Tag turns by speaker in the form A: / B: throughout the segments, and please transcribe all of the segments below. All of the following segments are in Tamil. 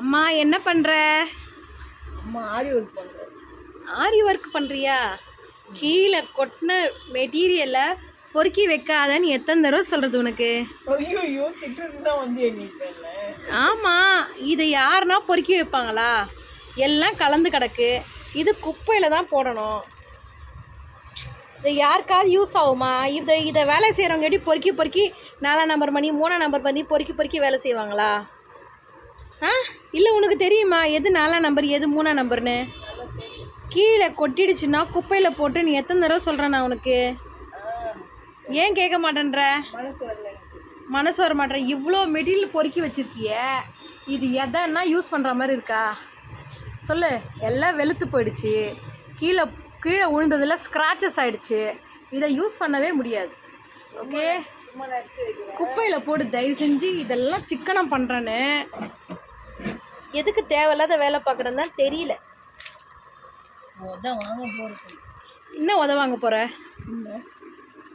A: அம்மா என்ன பண்ணுற?
B: அம்மா ஆரி ஒர்க் பண்ணுறேன்.
A: ஆரி ஒர்க் பண்ணுறியா? கீழே கொட்டின மெட்டீரியலை பொறுக்கி வைக்காதன்னு எத்தனை தடவை சொல்கிறது உனக்கு?
B: ஐயோ திட்டு தான் வந்து எண்ணிப்பேன்ல.
A: ஆமாம், இதை யாருன்னா பொறுக்கி வைப்பாங்களா? எல்லாம் கலந்து கிடக்கு. இது குப்பையில் தான் போடணும். இது யாருக்காவது யூஸ் ஆகுமா? இதை வேலை செய்கிறவங்க எப்படி பொறுக்கி 4 நம்பர் பண்ணி 3 நம்பர் பண்ணி பொறுக்கி வேலை செய்வாங்களா? இல்லை உனக்கு தெரியுமா எது 4 நம்பர் எது 3 நம்பர்னு? கீழே கொட்டிடுச்சுன்னா குப்பையில் போட்டு நீ எத்தனை தடவை சொல்கிறேன் நான் உனக்கு? ஏன் கேட்க மாட்டேன்ற? மனசு வர மாட்டேன். இவ்வளோ மெட்டீரியல் பொறுக்கி வச்சுருக்கிய, இது எதன்னா யூஸ் பண்ணுற மாதிரி இருக்கா சொல்லு? எல்லாம் வெளுத்து போயிடுச்சு, கீழே விழுந்ததில் ஸ்க்ராச்சஸ் ஆகிடுச்சு. இதை யூஸ் பண்ணவே முடியாது. ஓகே, குப்பையில் போட்டு தயவு செஞ்சு. இதெல்லாம் சிக்கனம் பண்ணுறேன்னு எதுக்கு தேவையில்லாத வேலை பார்க்குறேன்னு தான் தெரியல. என்ன உதவாங்க போகிற?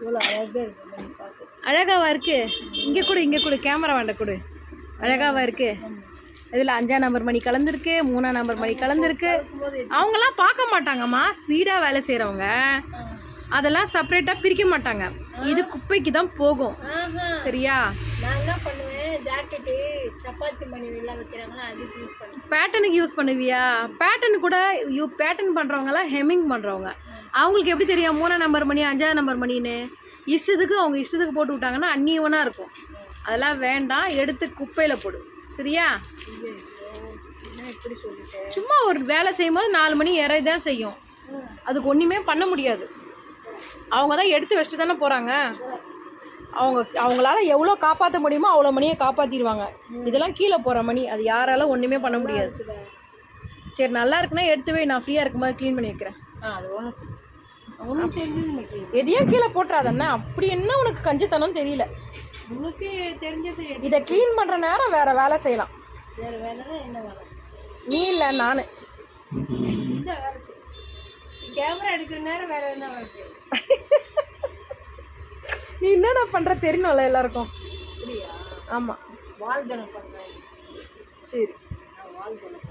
B: இவ்வளோ அழகாக இருக்கு,
A: அழகாவா இருக்குது? இங்கே கொடு கேமரா வேண்ட கொடு. அழகாவா இருக்குது? இதில் 5ஆம் நம்பர் மணி கலந்துருக்கு, 3ஆம் நம்பர் மணி கலந்துருக்கு. அவங்களாம் பார்க்க மாட்டாங்கம்மா. ஸ்பீடாக வேலை செய்கிறவங்க அதெல்லாம் செப்பரேட்டாக பிரிக்க மாட்டாங்க. இது குப்பைக்கு தான் போகும். சரியா?
B: நான் என்ன பண்ணுவேன், ஜாக்கெட்டு சப்பாத்தி மணி எல்லாம் வைக்கிறாங்களா, அதுக்கு யூஸ் பண்ணுவேன்.
A: பேட்டர்னுக்கு யூஸ் பண்ணுவியா? பேட்டர்ன் கூட பேட்டர்ன் பண்ணுறவங்களாம் ஹெம்மிங் பண்ணுறவங்க. அவங்களுக்கு எப்படி தெரியும் 3ஆம் நம்பர் மணி 5ஆம் நம்பர் மணின்னு? அவங்க இஷ்டத்துக்கு போட்டு விட்டாங்கன்னா அந்நியவனாக இருக்கும். அதெல்லாம் வேண்டாம், எடுத்து குப்பையில் போடு. சரியா?
B: எப்படி சொல்லிட்டேன்?
A: சும்மா ஒரு வேலை செய்யும்போது 4 மணி இறை தான் செய்யும். அதுக்கு ஒன்றுமே பண்ண முடியாது. அவங்க தான் எடுத்து வச்சுட்டு தானே போகிறாங்க. அவங்களால எவ்வளோ காப்பாற்ற முடியுமோ அவ்வளோ மணியை காப்பாற்றிடுவாங்க. இதெல்லாம் கீழே போகிற மணி, அது யாராலும் ஒன்றுமே பண்ண முடியாது. சரி, நல்லா இருக்குன்னா எடுத்து போய் நான் ஃப்ரீயாக இருக்கும்போது க்ளீன் பண்ணி வைக்கிறேன். எதையும் கீழே போட்டுறாதண்ணா. அப்படி என்ன உனக்கு கஞ்சித்தனம் தெரியல?
B: உனக்கு தெரிஞ்சது.
A: இதை க்ளீன் பண்ணுற நேரம் வேறு வேலை செய்யலாம்.
B: வேறு வேலை என்ன வேலை?
A: நீ இல்லை, நான்.
B: இந்த வேலை செய்ய கேமரா எடுக்கிற நேரம் வேறு என்ன வேலை செய்யும்?
A: நீ என்னென்ன பண்ணுற தெரியணும்ல எல்லாருக்கும்.
B: அப்படியா?
A: ஆமாம்,
B: வாழ்தனம் பண்ணுறேன்.
A: சரி.
B: வாழ்தனம்